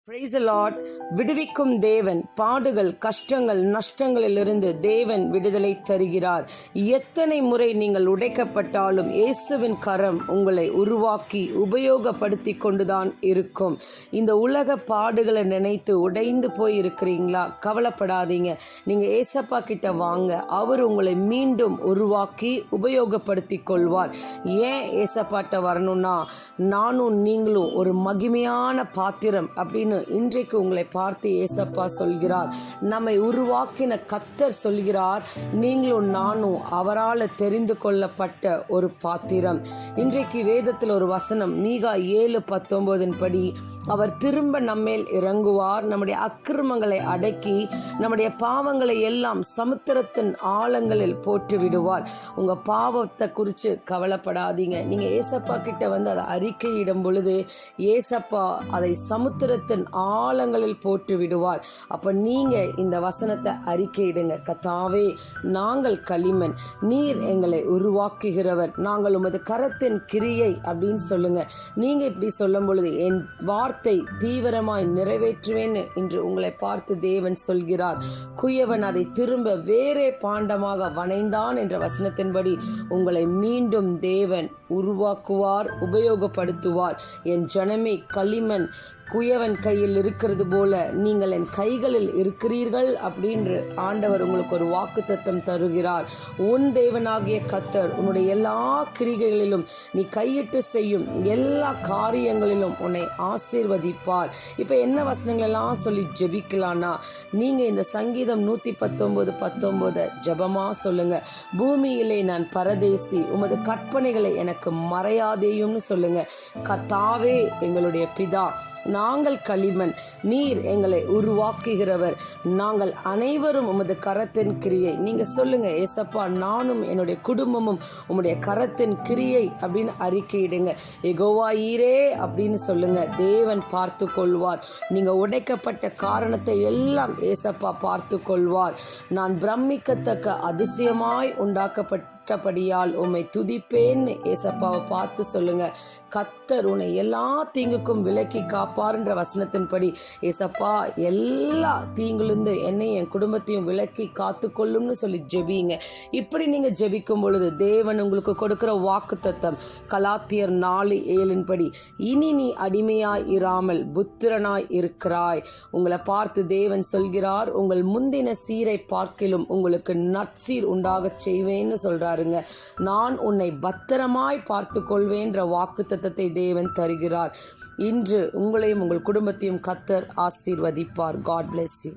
Praise the Lord. விடுவிக்கும் தேவன். பாடுகள், கஷ்டங்கள், நஷ்டங்களிலிருந்து தேவன் விடுதலை தருகிறார். எத்தனை முறை நீங்கள் உடைக்கப்பட்டாலும் இயேசுவின் கரம் உங்களை உருவாக்கி உபயோகப்படுத்தி கொண்டுதான் இருக்கும். இந்த உலக பாடுகளை நினைத்து உடைந்து போய் இருக்கிறீங்களா? கவலைப்படாதீங்க. நீங்க ஏசப்பா கிட்ட வாங்க. அவர் உங்களை மீண்டும் உருவாக்கி உபயோகப்படுத்தி கொள்வார். ஏன் ஏசப்பாட்ட வரணும்னா, நானும் நீங்களும் ஒரு மகிமையான பாத்திரம் அப்படின்னு இன்றைக்கு உங்களை பார்த்து ஏசப்பா சொல்கிறார். நம்மை உருவாக்கின கர்த்தர் சொல்கிறார், நீங்களும் நானும் அவரால் தெரிந்து கொள்ளப்பட்ட ஒரு பாத்திரம். இன்றைக்கு வேதத்தில் ஒரு வசனம், மீகா 7:19 படி, அவர் திரும்ப நம்மேல் இறங்குவார், நம்முடைய அக்கிரமங்களை அடக்கி நம்முடைய பாவங்களை எல்லாம் சமுத்திரத்தின் ஆழங்களில் போட்டு விடுவார். உங்க பாவத்தை குறித்து கவலைப்படாதீங்க. நீங்க ஏசப்பா கிட்ட வந்து அதை அறிக்கையிடும் பொழுது ஏசப்பா அதை சமுத்திரத்தின் ஆழங்களில் போட்டு விடுவார். அப்ப நீங்க இந்த வசனத்தை அறிக்கையிடுங்க. கர்த்தாவே, நாங்கள் களிமண், நீர் எங்களை உருவாக்குகிறவர், நாங்கள் உமது கரத்தின் கிரியை அப்படின்னு சொல்லுங்க. நீங்க இப்படி சொல்லும் பொழுது என் வார்த்தை தீவிரமாய் நிறைவேற்றுவேன் என்று உங்களை பார்த்து தேவன் சொல்கிறார். குயவன் அதை திரும்ப வேறே பாண்டமாக வனைந்தான் என்ற வசனத்தின்படி உங்களை மீண்டும் தேவன் உருவாக்குவார், உபயோகப்படுத்துவார். என் ஜனமே, களிமண் குயவன் கையில் இருக்கிறது போல நீங்கள் என் கைகளில் இருக்கிறீர்கள் அப்படின்ற ஆண்டவர் உங்களுக்கு ஒரு வாக்குத்தத்தம் தருகிறார். உன் தேவனாகிய கர்த்தர் உன்னுடைய எல்லா கிரிகைகளிலும் நீ கையிட்டு செய்யும் எல்லா காரியங்களிலும் உன்னை ஆசீர்வதிப்பார். இப்ப என்ன வசனங்கள் எல்லாம் சொல்லி ஜெபிக்கலானா, நீங்க இந்த சங்கீதம் 119:19 ஜெபமா சொல்லுங்க. பூமியிலே நான் பரதேசி, உமது கற்பனைகளை எனக்கு மறையாதேயும்னு சொல்லுங்க. கர்த்தாவே எங்களுடைய பிதா, நாங்கள் களிமண், நீர் எங்களை உருவாக்குகிறவர், நாங்கள் அனைவரும் உமது கரத்தின் கிரியை. நீங்க சொல்லுங்க, ஏசப்பா நானும் என்னுடைய குடும்பமும் உம்முடைய கரத்தின் கிரியை அப்படின்னு அறிக்கையிடுங்க. யெகோவா ஈரே அப்படின்னு சொல்லுங்க. தேவன் பார்த்து கொள்வார். நீங்க உடைக்கப்பட்ட காரணத்தை எல்லாம் ஏசப்பா பார்த்து கொள்வார். நான் பிரமிக்கத்தக்க அதிசயமாய் உண்டாக்கப்பட்டபடியால் உம்மை துதிப்பேன்னு ஏசப்பாவை பார்த்து சொல்லுங்க. கர்த்தர் உன்னை எல்லா தீங்குக்கும் விலக்கி காப்பார்ன்ற வசனத்தின்படி ஏசப்பா எல்லா தீங்குலிருந்து என்னை என் குடும்பத்தையும் விலக்கி காத்து கொள்ளும்னு சொல்லி ஜெபிங்க. இப்படி நீங்க ஜெபிக்கும் பொழுது தேவன் உங்களுக்கு கொடுக்கிற வாக்குத்தத்தம் கலாத்தியர் 4:7 படி, இனி நீ அடிமையாய் இராமல் புத்திரனாய் இருக்கிறாய். உங்களை பார்த்து தேவன் சொல்கிறார், உங்கள் முந்தின சீரை பார்க்கிலும் உங்களுக்கு நற்சீர் உண்டாக செய்வேன்னு சொல்றாருங்க. நான் உன்னை பத்திரமாய் பார்த்து கொள்வேன்ற வாக்குத்தத்தத்தை தேவன் தருகிறார். இன்று உங்களையும் உங்கள் குடும்பத்தையும் கர்த்தர் ஆசீர்வதிப்பார். God bless you.